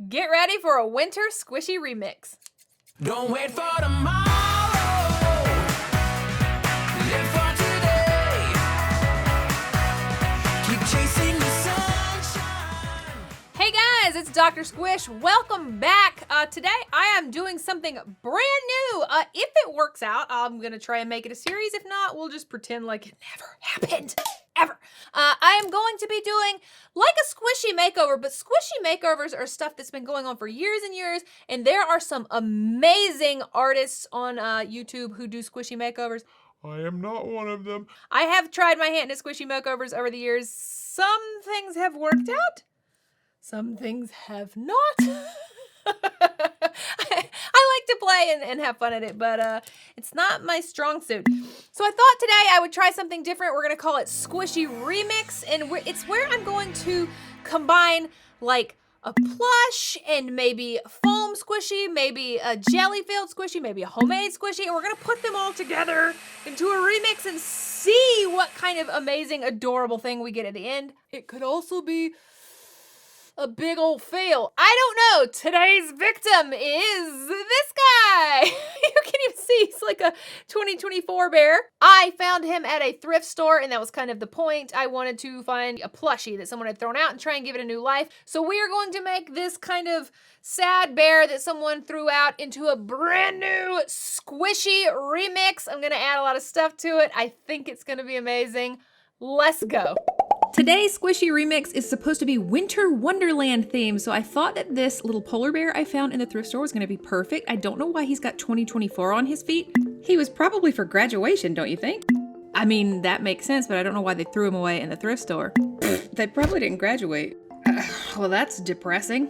Get ready for a winter squishy remix. Don't wait for tomorrow. Live for today. Keep chasing the sunshine. Hey guys, it's Doctor Squish. Welcome back. Today I am doing something brand new. If it works out, I'm gonna try and make it a series. If not, we'll just pretend like it never happened. Ever. I am going to be doing like a squishy makeover, but squishy makeovers are stuff that's been going on for years and years, and there are some amazing artists on YouTube who do squishy makeovers. I am not one of them. I have tried my hand at squishy makeovers over the years. Some things have worked out, some things have not. I like to play and have fun at it, but it's not my strong suit. So I thought today I would try something different. We're gonna call it Squishy Remix, and it's where I'm going to combine like a plush and maybe a foam squishy, maybe a jelly-filled squishy, maybe a homemade squishy, and we're gonna put them all together into a remix and see what kind of amazing, adorable thing we get at the end. It could also be a big old fail. I don't know. Today's victim is this guy. You can even see he's like a 2024 bear. I found him at a thrift store, and that was kind of the point. I wanted to find a plushie that someone had thrown out and try and give it a new life. So we are going to make this kind of sad bear that someone threw out into a brand new squishy remix. I'm gonna add a lot of stuff to it. I think it's gonna be amazing. Let's go. Today's squishy remix is supposed to be Winter Wonderland themed, so I thought that this little polar bear I found in the thrift store was going to be perfect. I don't know why he's got 2024 on his feet. He was probably for graduation, don't you think? I mean, that makes sense, but I don't know why they threw him away in the thrift store. They probably didn't graduate. Well, that's depressing.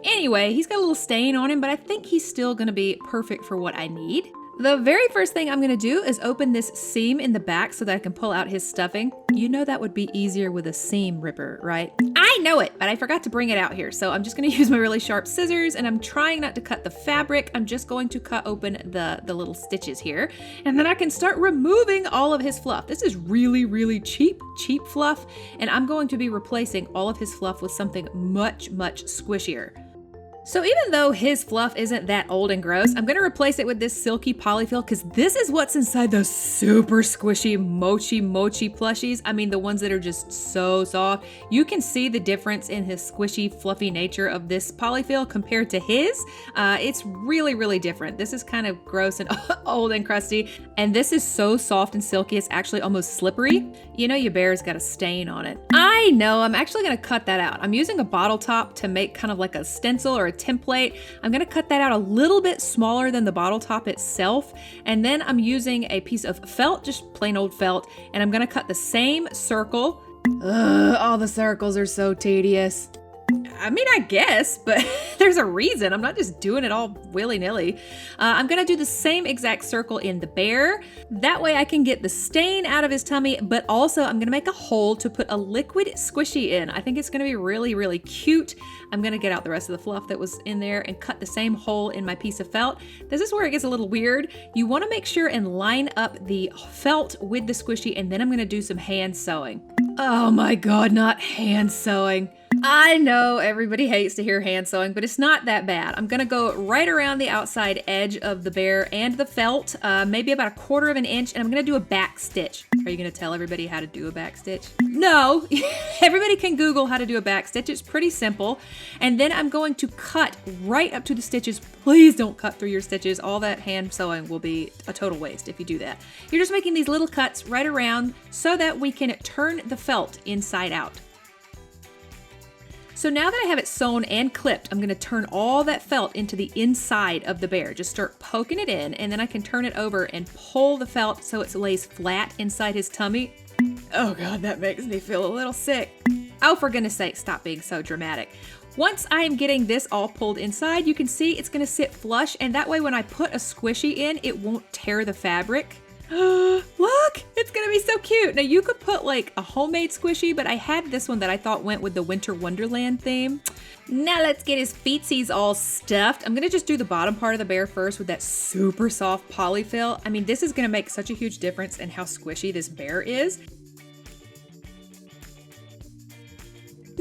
Anyway, he's got a little stain on him, but I think he's still going to be perfect for what I need. The very first thing I'm gonna do is open this seam in the back so that I can pull out his stuffing. You know that would be easier with a seam ripper, right? I know it, but I forgot to bring it out here. So I'm just gonna use my really sharp scissors, and I'm trying not to cut the fabric. I'm just going to cut open the little stitches here. And then I can start removing all of his fluff. This is really, really cheap fluff. And I'm going to be replacing all of his fluff with something much, much squishier. So even though his fluff isn't that old and gross, I'm gonna replace it with this silky polyfill because this is what's inside those super squishy mochi plushies. I mean, the ones that are just so soft. You can see the difference in his squishy, fluffy nature of this polyfill compared to his. It's really, really different. This is kind of gross and old and crusty, and this is so soft and silky, it's actually almost slippery. You know your bear's got a stain on it. I know, I'm actually gonna cut that out. I'm using a bottle top to make kind of like a stencil or a template. I'm gonna cut that out a little bit smaller than the bottle top itself, and then I'm using a piece of felt, just plain old felt, and I'm gonna cut the same circle. All the circles are so tedious. I mean, I guess, but there's a reason. I'm not just doing it all willy-nilly. I'm gonna do the same exact circle in the bear. That way I can get the stain out of his tummy, but also I'm gonna make a hole to put a liquid squishy in. I think it's gonna be really, really cute. I'm gonna get out the rest of the fluff that was in there and cut the same hole in my piece of felt. This is where it gets a little weird. You wanna make sure and line up the felt with the squishy, and then I'm gonna do some hand sewing. Oh my God, not hand sewing. I know everybody hates to hear hand sewing, but it's not that bad. I'm gonna go right around the outside edge of the bear and the felt, maybe about 1/4 of an inch, and I'm gonna do a back stitch. Are you gonna tell everybody how to do a back stitch? No, everybody can Google how to do a back stitch. It's pretty simple. And then I'm going to cut right up to the stitches. Please don't cut through your stitches. All that hand sewing will be a total waste if you do that. You're just making these little cuts right around so that we can turn the felt inside out. So now that I have it sewn and clipped, I'm gonna turn all that felt into the inside of the bear. Just start poking it in, and then I can turn it over and pull the felt so it lays flat inside his tummy. Oh God, that makes me feel a little sick. Oh, for goodness sake, stop being so dramatic. Once I am getting this all pulled inside, you can see it's gonna sit flush, and that way when I put a squishy in, it won't tear the fabric. Look, it's gonna be so cute. Now you could put like a homemade squishy, but I had this one that I thought went with the Winter Wonderland theme. Now let's get his feetsies all stuffed. I'm gonna just do the bottom part of the bear first with that super soft polyfill. I mean, this is gonna make such a huge difference in how squishy this bear is.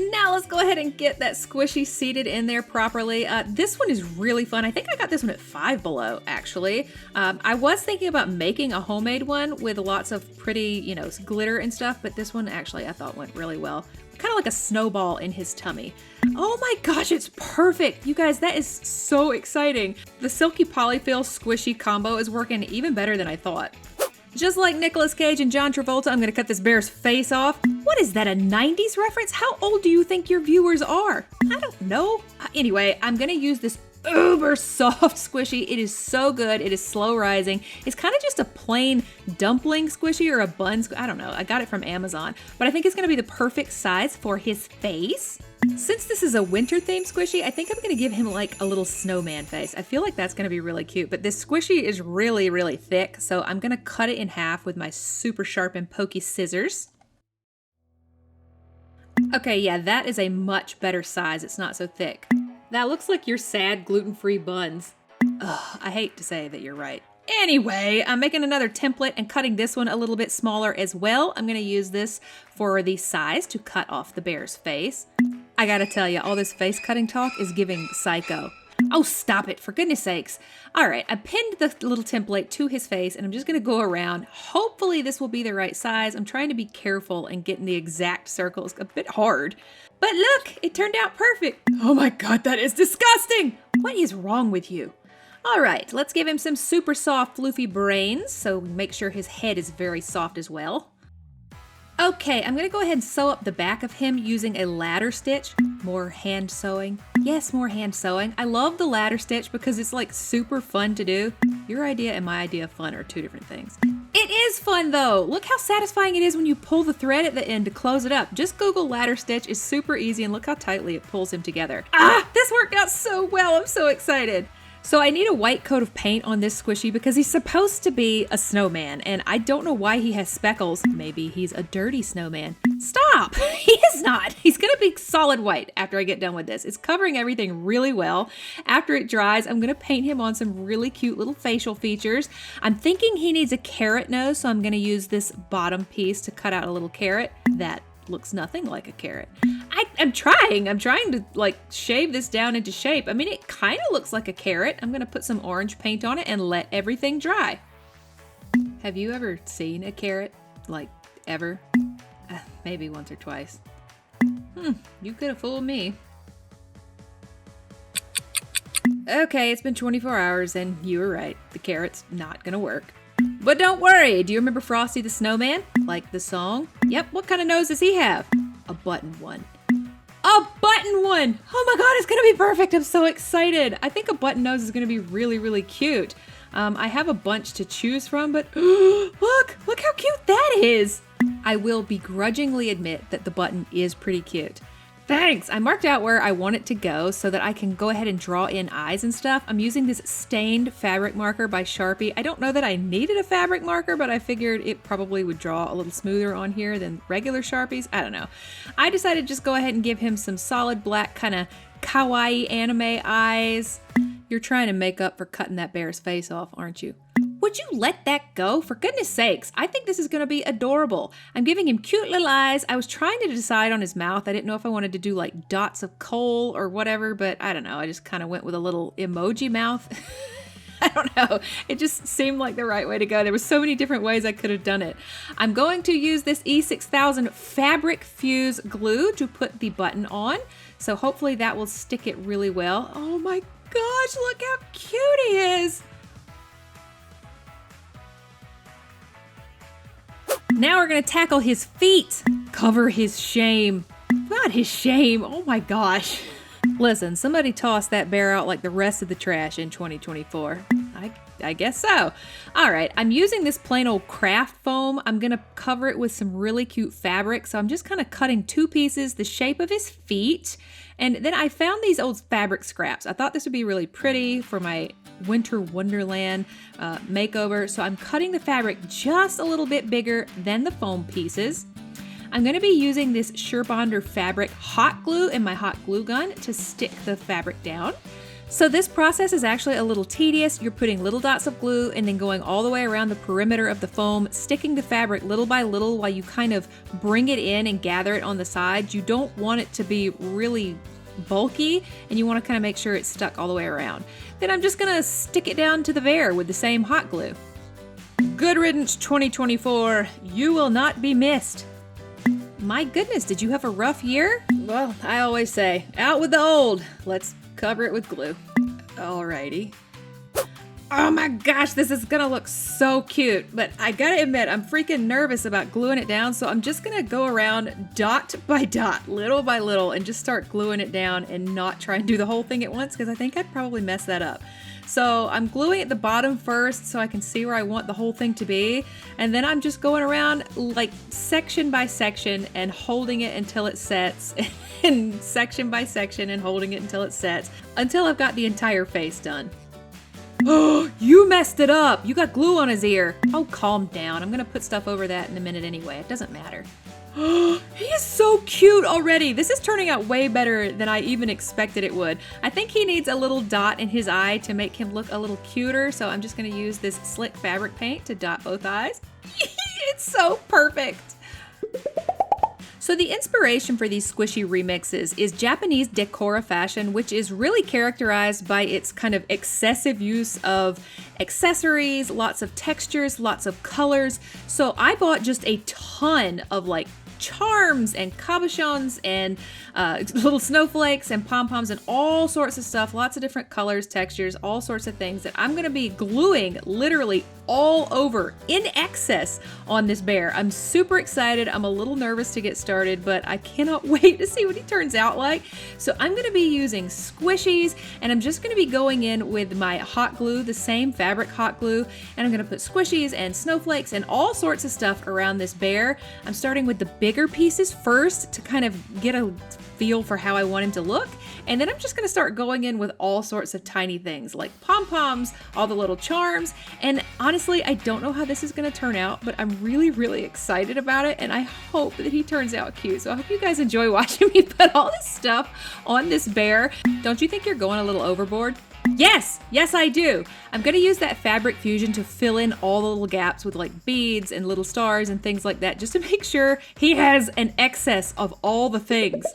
Now let's go ahead and get that squishy seated in there properly. This one is really fun. I think I got this one at Five Below, actually. I was thinking about making a homemade one with lots of pretty, you know, glitter and stuff, but this one actually I thought went really well. Kind of like a snowball in his tummy. Oh my gosh, it's perfect. You guys, that is so exciting. The silky polyfill squishy combo is working even better than I thought. Just like Nicolas Cage and John Travolta, I'm gonna cut this bear's face off. What is that, a 90s reference? How old do you think your viewers are? I don't know. Anyway, I'm gonna use this uber soft squishy. It is so good. It is slow rising. It's kind of just a plain dumpling squishy or a bun. I don't know. I got it from Amazon, but I think it's gonna be the perfect size for his face. Since this is a winter themed squishy, I think I'm gonna give him like a little snowman face. I feel like that's gonna be really cute, but this squishy is really, really thick, so I'm gonna cut it in half with my super sharp and pokey scissors. Okay, yeah, that is a much better size. It's not so thick. That looks like your sad gluten-free buns. Ugh, I hate to say that you're right. Anyway, I'm making another template and cutting this one a little bit smaller as well. I'm gonna use this for the size to cut off the bear's face. I gotta tell you, all this face cutting talk is giving psycho. Oh, stop it, for goodness sakes. All right, I pinned the little template to his face and I'm just gonna go around. Hopefully this will be the right size. I'm trying to be careful and getting the exact circle. It's a bit hard. But look, it turned out perfect. Oh my God, that is disgusting. What is wrong with you? All right, let's give him some super soft, floofy brains, so make sure his head is very soft as well. Okay, I'm gonna go ahead and sew up the back of him using a ladder stitch. More hand sewing. Yes, more hand sewing. I love the ladder stitch because it's like super fun to do. Your idea and my idea of fun are two different things. It is fun though. Look how satisfying it is when you pull the thread at the end to close it up. Just Google ladder stitch, it's super easy and look how tightly it pulls him together. Ah, this worked out so well, I'm so excited. So I need a white coat of paint on this squishy because he's supposed to be a snowman and I don't know why he has speckles. Maybe he's a dirty snowman. Stop! He is not. He's gonna be solid white after I get done with this. It's covering everything really well. After it dries, I'm gonna paint him on some really cute little facial features. I'm thinking he needs a carrot nose, so I'm gonna use this bottom piece to cut out a little carrot. That looks nothing like a carrot. I'm trying to like shave this down into shape. I mean, it kind of looks like a carrot. I'm gonna put some orange paint on it and let everything dry. Have you ever seen a carrot? Like, ever? Maybe once or twice. You could have fooled me. Okay, it's been 24 hours and you were right. The carrot's not gonna work. But don't worry, do you remember Frosty the Snowman? Like the song? Yep, what kind of nose does he have? A button one. A button one! Oh my God, it's gonna be perfect. I'm so excited. I think a button nose is gonna be really, really cute. I have a bunch to choose from, but look how cute that is. I will begrudgingly admit that the button is pretty cute. Thanks! I marked out where I want it to go so that I can go ahead and draw in eyes and stuff. I'm using this stained fabric marker by Sharpie. I don't know that I needed a fabric marker, but I figured it probably would draw a little smoother on here than regular Sharpies. I don't know. I decided to just go ahead and give him some solid black kind of kawaii anime eyes. You're trying to make up for cutting that bear's face off, aren't you? Would you let that go? For goodness sakes, I think this is gonna be adorable. I'm giving him cute little eyes. I was trying to decide on his mouth. I didn't know if I wanted to do like dots of coal or whatever, but I don't know. I just kind of went with a little emoji mouth. I don't know. It just seemed like the right way to go. There were so many different ways I could have done it. I'm going to use this E6000 fabric fuse glue to put the button on. So hopefully that will stick it really well. Oh my gosh, look how cute he is. Now we're gonna tackle his feet. Cover his shame. Not his shame, oh my gosh. Listen, somebody tossed that bear out like the rest of the trash in 2024. I guess so. All right, I'm using this plain old craft foam. I'm gonna cover it with some really cute fabric. So I'm just kind of cutting two pieces, the shape of his feet. And then I found these old fabric scraps. I thought this would be really pretty for my Winter Wonderland makeover. So I'm cutting the fabric just a little bit bigger than the foam pieces. I'm gonna be using this Surebonder fabric hot glue and my hot glue gun to stick the fabric down. So this process is actually a little tedious. You're putting little dots of glue and then going all the way around the perimeter of the foam, sticking the fabric little by little while you kind of bring it in and gather it on the sides. You don't want it to be really bulky, and you want to kind of make sure it's stuck all the way around. Then I'm just gonna stick it down to the bear with the same hot glue. Good riddance 2024, you will not be missed. My goodness, did you have a rough year? Well, I always say, out with the old. Let's cover it with glue. Alrighty. Oh my gosh, this is gonna look so cute, but I gotta admit, I'm freaking nervous about gluing it down, so I'm just gonna go around dot by dot, little by little, and just start gluing it down and not try and do the whole thing at once, because I think I'd probably mess that up. So I'm gluing at the bottom first so I can see where I want the whole thing to be, and then I'm just going around like section by section and holding it until it sets, and section by section and holding it until it sets, until I've got the entire face done. Oh, you messed it up. You got glue on his ear. Oh, calm down. I'm gonna put stuff over that in a minute anyway. It doesn't matter. He is so cute already. This is turning out way better than I even expected it would. I think he needs a little dot in his eye to make him look a little cuter, so I'm just gonna use this slick fabric paint to dot both eyes. It's so perfect. So the inspiration for these squishy remixes is Japanese decora fashion, which is really characterized by its kind of excessive use of accessories, lots of textures, lots of colors. So I bought just a ton of like charms and cabochons and little snowflakes and pom-poms and all sorts of stuff, lots of different colors, textures, all sorts of things that I'm gonna be gluing literally all over in excess on this bear. I'm super excited. I'm a little nervous to get started, but I cannot wait to see what he turns out like. So I'm gonna be using squishies, and I'm just gonna be going in with my hot glue, the same fabric hot glue, and I'm gonna put squishies and snowflakes and all sorts of stuff around this bear. I'm starting with the bigger pieces first to kind of get a feel for how I want him to look, and then I'm just gonna start going in with all sorts of tiny things like pom-poms, all the little charms, and honestly, I don't know how this is gonna turn out, but I'm really, really excited about it, and I hope that he turns out cute. So I hope you guys enjoy watching me put all this stuff on this bear. Don't you think you're going a little overboard? Yes, I do. I'm gonna use that fabric fusion to fill in all the little gaps with like beads and little stars and things like that, just to make sure he has an excess of all the things.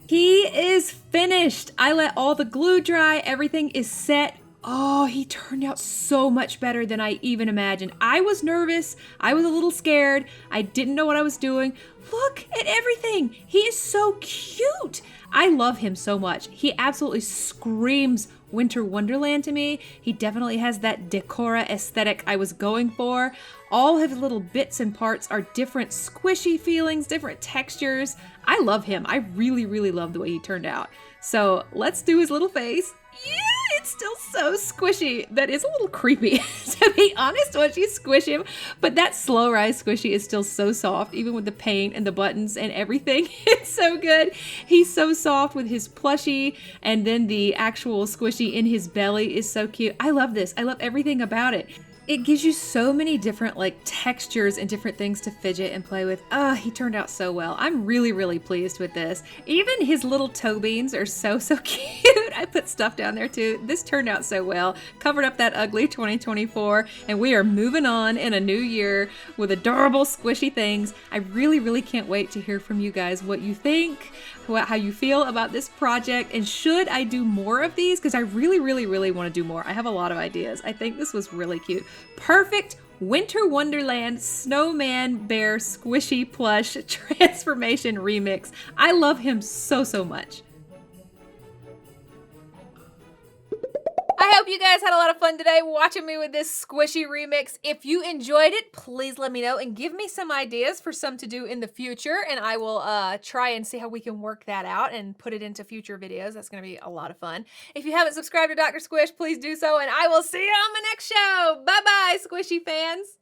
He is finished. I let all the glue dry. Everything is set. Oh, he turned out so much better than I even imagined. I was nervous. I was a little scared. I didn't know what I was doing. Look at everything. He is so cute. I love him so much. He absolutely screams Winter Wonderland to me. He definitely has that decora aesthetic I was going for. All his little bits and parts are different squishy feelings, different textures. I love him. I really, really love the way he turned out. So let's do his little face. Yeah, it's still so squishy. That is a little creepy, to be honest, once you squish him. But that slow rise squishy is still so soft, even with the paint and the buttons and everything. It's so good. He's so soft with his plushie, and then the actual squishy in his belly is so cute. I love this. I love everything about it. It gives you so many different like textures and different things to fidget and play with. He turned out so well. I'm really, really pleased with this. Even his little toe beans are so cute. I put stuff down there too. This turned out so well. Covered up that ugly 2024, and we are moving on in a new year with adorable squishy things. I really, really can't wait to hear from you guys what you think, how you feel about this project, and should I do more of these? Because I really, really, really want to do more. I have a lot of ideas. I think this was really cute. Perfect Winter Wonderland Snowman Bear Squishy Plush Transformation Remix. I love him so much. I hope you guys had a lot of fun today watching me with this squishy remix. If you enjoyed it, please let me know and give me some ideas for some to do in the future, and I will try and see how we can work that out and put it into future videos. That's going to be a lot of fun. If you haven't subscribed to Dr. Squish, please do so, and I will see you on my next show. Bye-bye, squishy fans.